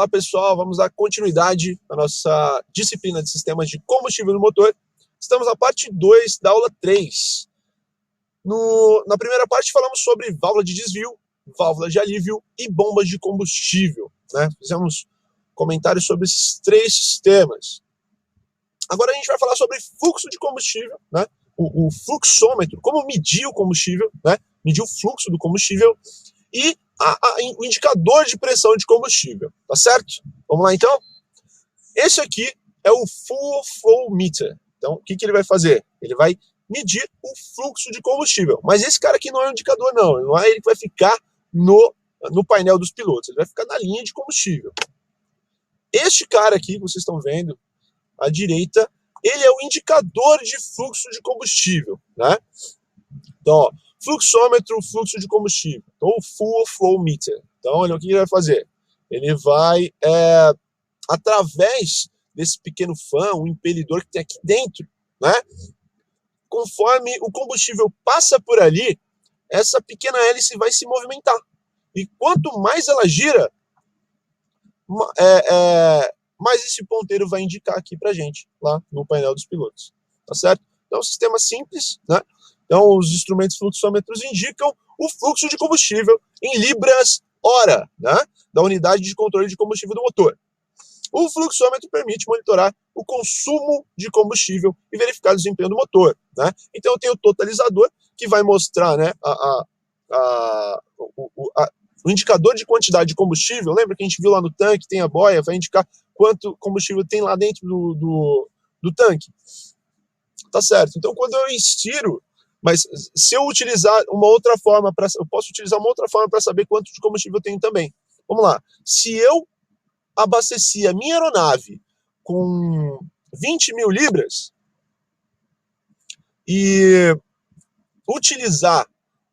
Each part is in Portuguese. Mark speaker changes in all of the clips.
Speaker 1: Olá pessoal, vamos dar continuidade à nossa disciplina de sistemas de combustível no motor. Estamos na parte 2 da aula 3. Na primeira parte falamos sobre válvula de desvio, válvula de alívio e bombas de combustível, né? Fizemos comentários sobre esses três sistemas. Agora a gente vai falar sobre fluxo de combustível, né? O fluxômetro, como medir o combustível, né? Medir o fluxo do combustível e o indicador de pressão de combustível, tá certo? Vamos lá então? Esse aqui é o Full Flow Meter. Então, o que ele vai fazer? Ele vai medir o fluxo de combustível. Mas esse cara aqui não é um indicador, não é ele que vai ficar no painel dos pilotos, ele vai ficar na linha de combustível. Este cara aqui, que vocês estão vendo, à direita, ele é o indicador de fluxo de combustível, né? Então, ó, fluxômetro, fluxo de combustível. Então, o Full Flow Meter. Então, olha o que ele vai fazer. Ele vai, através desse pequeno fã, um impelidor que tem aqui dentro, né? Conforme o combustível passa por ali, essa pequena hélice vai se movimentar. E quanto mais ela gira, mais esse ponteiro vai indicar aqui pra gente, lá no painel dos pilotos. Tá certo? Então, é um sistema simples, né? Então, os instrumentos fluxômetros indicam o fluxo de combustível em libras-hora, né, da unidade de controle de combustível do motor. O fluxômetro permite monitorar o consumo de combustível e verificar o desempenho do motor, né? Então, eu tenho o totalizador, que vai mostrar, né, o indicador de quantidade de combustível. Lembra que a gente viu lá no tanque, tem a boia, vai indicar quanto combustível tem lá dentro do tanque. Tá certo? Então, quando eu instiro, mas se eu utilizar uma outra forma, eu posso utilizar uma outra forma para saber quanto de combustível eu tenho também. Vamos lá. Se eu abasteci a minha aeronave com 20 mil libras e utilizar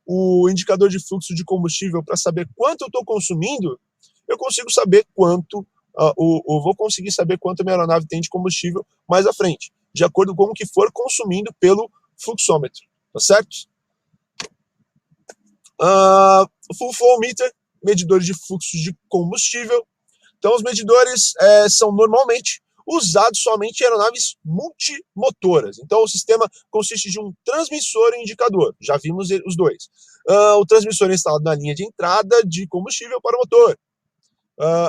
Speaker 1: o indicador de fluxo de combustível para saber quanto eu estou consumindo, eu consigo saber quanto, vou conseguir saber quanto a minha aeronave tem de combustível mais à frente, de acordo com o que for consumindo pelo fluxômetro. Tá certo? O Full Flow Meter, medidores de fluxo de combustível. Então, os medidores são normalmente usados somente em aeronaves multimotoras. Então, o sistema consiste de um transmissor e indicador. Já vimos os dois. O transmissor é instalado na linha de entrada de combustível para o motor,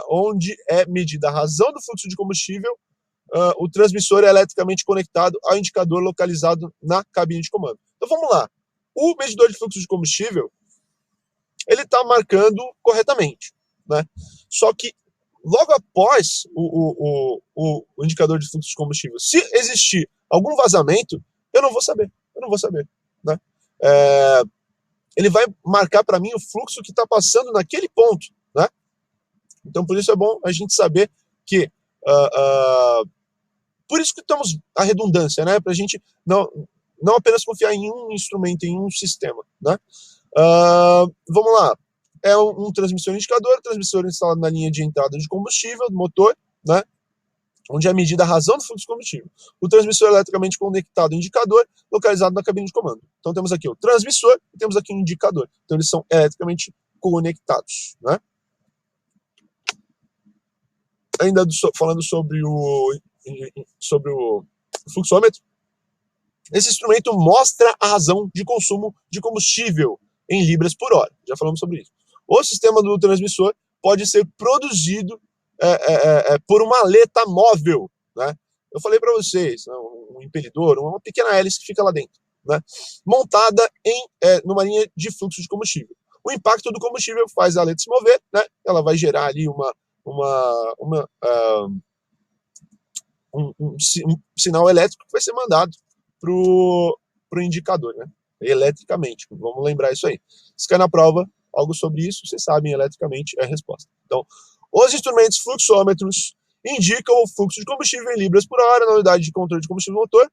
Speaker 1: onde é medida a razão do fluxo de combustível. O transmissor é eletricamente conectado ao indicador localizado na cabine de comando. Então vamos lá. O medidor de fluxo de combustível, ele está marcando corretamente, né? Só que logo após o indicador de fluxo de combustível, se existir algum vazamento, eu não vou saber, né? Ele vai marcar para mim o fluxo que está passando naquele ponto, né? Então por isso é bom a gente saber que por isso que temos a redundância, né? Para a gente não apenas confiar em um instrumento, em um sistema, né? Vamos lá. É um transmissor indicador, transmissor instalado na linha de entrada de combustível do motor, né? Onde é medida a razão do fluxo de combustível. O transmissor eletricamente conectado ao indicador, localizado na cabine de comando. Então temos aqui o transmissor e temos aqui o indicador. Então eles são eletricamente conectados, né? Ainda falando sobre o fluxômetro, esse instrumento mostra a razão de consumo de combustível em libras por hora. Já falamos sobre isso. O sistema do transmissor pode ser produzido por uma aleta móvel, né? Eu falei para vocês, né, um impelidor, uma pequena hélice que fica lá dentro, né? Montada numa linha de fluxo de combustível. O impacto do combustível faz a aleta se mover, né? Ela vai gerar ali um sinal elétrico que vai ser mandado pro indicador, né? Eletricamente, vamos lembrar isso aí. Se cai na prova algo sobre isso, vocês sabem, eletricamente é a resposta. Então, os instrumentos fluxômetros indicam o fluxo de combustível em libras por hora na unidade de controle de combustível do motor.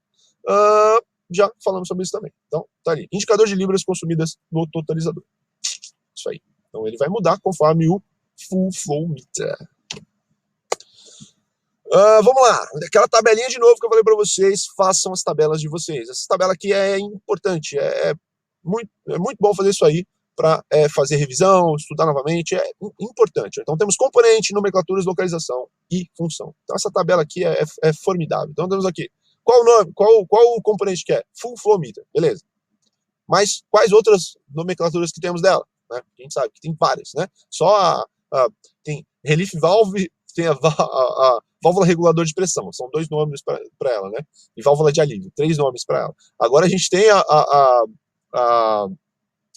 Speaker 1: Já falamos sobre isso também. Então, tá ali. Indicador de libras consumidas no totalizador. Isso aí. Então, ele vai mudar conforme o Full Flow Meter. Vamos lá, aquela tabelinha de novo que eu falei para vocês, façam as tabelas de vocês. Essa tabela aqui é importante, é muito bom fazer isso aí, para fazer revisão, estudar novamente, é importante. Então temos componente, nomenclaturas, localização e função. Então essa tabela aqui é formidável. Então temos aqui, qual o nome, qual o componente que é? Full Flow Meter, beleza. Mas quais outras nomenclaturas que temos dela? Né? A gente sabe que tem várias, né? Só tem Relief Valve, tem a válvula regulador de pressão, são 2 nomes para ela, né? E válvula de alívio, 3 nomes para ela. Agora a gente tem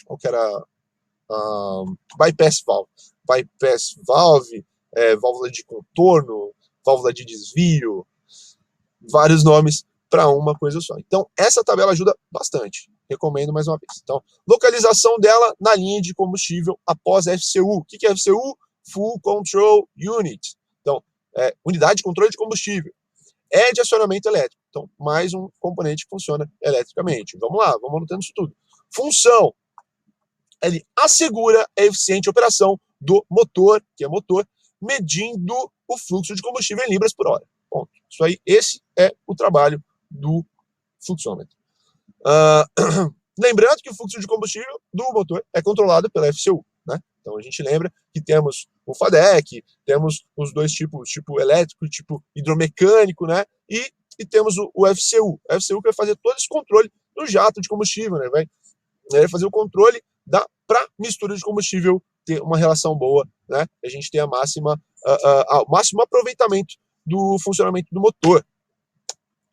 Speaker 1: qual que era? Bypass Valve. Bypass Valve, válvula de contorno, válvula de desvio, vários nomes para uma coisa só. Então, essa tabela ajuda bastante. Recomendo mais uma vez. Então, localização dela na linha de combustível após FCU. O que é FCU? Full Control Unit. Então, unidade de controle de combustível. É de acionamento elétrico. Então, mais um componente que funciona eletricamente. Vamos lá, vamos anotando isso tudo. Função. Ele assegura a eficiente operação do motor, que é motor, medindo o fluxo de combustível em libras por hora. Ponto. Isso aí, esse é o trabalho do fluxômetro. Lembrando que o fluxo de combustível do motor é controlado pela FCU, né? Então a gente lembra que temos o FADEC, temos os 2 tipos, tipo elétrico e tipo hidromecânico, né? E temos o FCU. O FCU que vai fazer todo esse controle do jato de combustível, né? Vai fazer o controle para mistura de combustível ter uma relação boa, né? A gente tem o máximo aproveitamento do funcionamento do motor.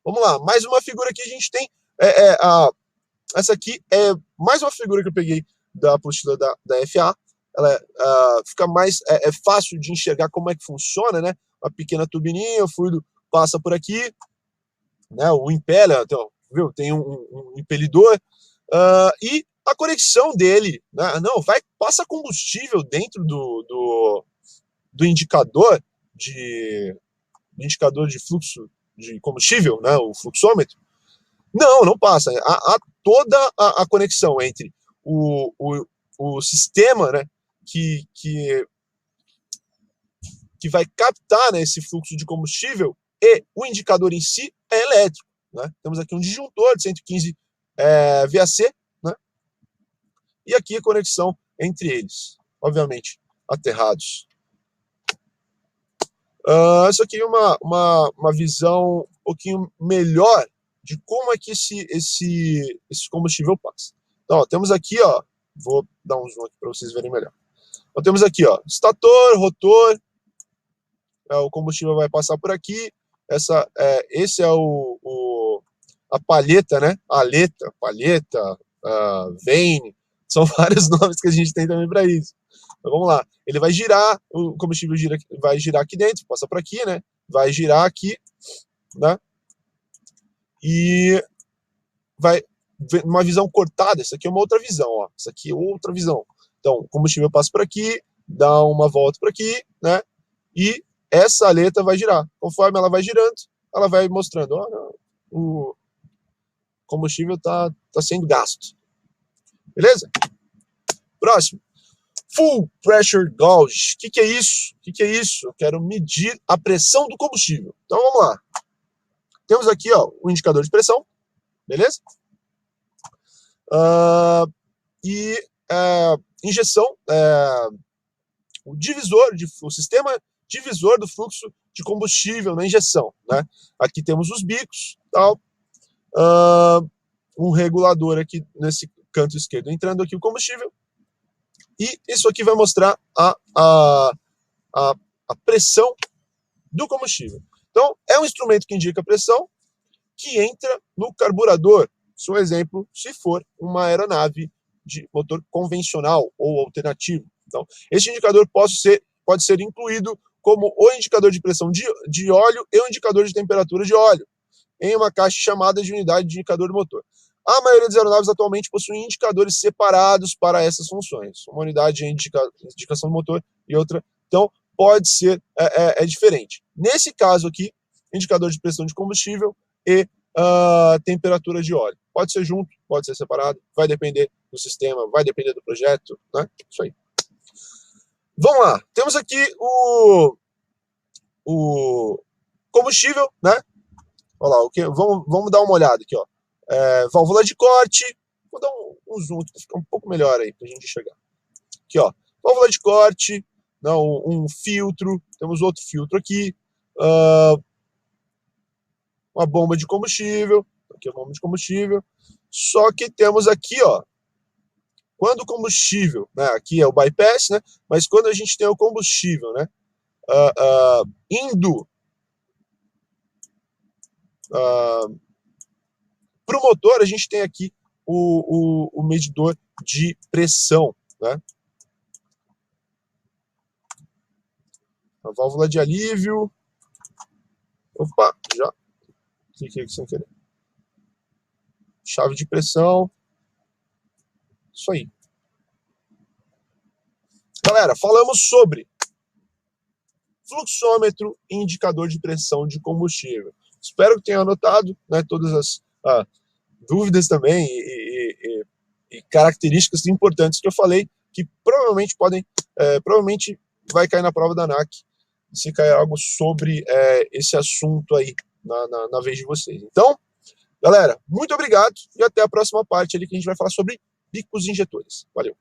Speaker 1: Vamos lá, mais uma figura que a gente tem. Essa aqui é mais uma figura que eu peguei da apostila da FA. Ela fica mais fácil de enxergar como é que funciona, né? Uma pequena turbininha, o fluido passa por aqui, né? O impeller, então, viu? Tem um impelidor e a conexão dele, né? Não, passa combustível dentro do indicador de fluxo de combustível, né? O fluxômetro. Não passa. Há toda a conexão entre o sistema, né, que vai captar, né, esse fluxo de combustível e o indicador em si é elétrico. Né? Temos aqui um disjuntor de 115 VAC, né? E aqui a conexão entre eles, obviamente, aterrados. Isso aqui é uma visão um pouquinho melhor de como é que esse combustível passa. Então, ó, temos aqui, ó, vou dar um zoom aqui para vocês verem melhor. Então, temos aqui, ó, estator, rotor, o combustível vai passar por aqui. Esse é a palheta, né? Aleta, palheta, vane, são vários nomes que a gente tem também para isso. Então, vamos lá. Ele vai girar, o combustível vai girar aqui dentro, passa por aqui, né? Vai girar aqui, né? E vai uma visão cortada. Essa aqui é uma outra visão, ó. Essa aqui é outra visão. Então, o combustível passa por aqui, dá uma volta por aqui, né? E essa aleta vai girar. Conforme ela vai girando, ela vai mostrando, ó, o combustível está sendo gasto. Beleza? Próximo. Full Pressure Gauge. O que é isso? O que é isso? Eu quero medir a pressão do combustível. Então, vamos lá. Temos aqui, ó, o indicador de pressão. Beleza? Injeção, o sistema divisor do fluxo de combustível na injeção, né? Aqui temos os bicos, tal, um regulador aqui nesse canto esquerdo entrando aqui o combustível, e isso aqui vai mostrar a pressão do combustível. Então, é um instrumento que indica a pressão que entra no carburador. Se um exemplo, se for uma aeronave de motor convencional ou alternativo. Então, esse indicador pode ser incluído como o indicador de pressão de óleo e o indicador de temperatura de óleo, em uma caixa chamada de unidade de indicador do motor. A maioria das aeronaves atualmente possuem indicadores separados para essas funções. Uma unidade de indicação do motor e outra. Então, pode ser diferente. Nesse caso aqui, indicador de pressão de combustível e temperatura de óleo. Pode ser junto, pode ser separado, vai depender do sistema, vai depender do projeto, né? Isso aí. Vamos lá, temos aqui o combustível, né? Olha lá, vamos dar uma olhada aqui, ó. Válvula de corte, Vou dar um zoom aqui para ficar um pouco melhor aí, para a gente enxergar. Aqui, ó, válvula de corte, não, um filtro, temos outro filtro aqui, uma bomba de combustível, aqui é a bomba de combustível, só que temos aqui, ó, quando o combustível, né, aqui é o bypass, né, mas quando a gente tem o combustível, né, indo para o motor, a gente tem aqui o medidor de pressão, né? A válvula de alívio. Opa, já cliquei aqui sem querer. Chave de pressão. Isso aí. Galera, falamos sobre fluxômetro e indicador de pressão de combustível. Espero que tenham anotado, né, todas as dúvidas também e características importantes que eu falei, que provavelmente provavelmente vai cair na prova da ANAC, se cair algo sobre esse assunto aí na vez de vocês. Então, galera, muito obrigado e até a próxima parte ali que a gente vai falar sobre bicos injetores. Valeu!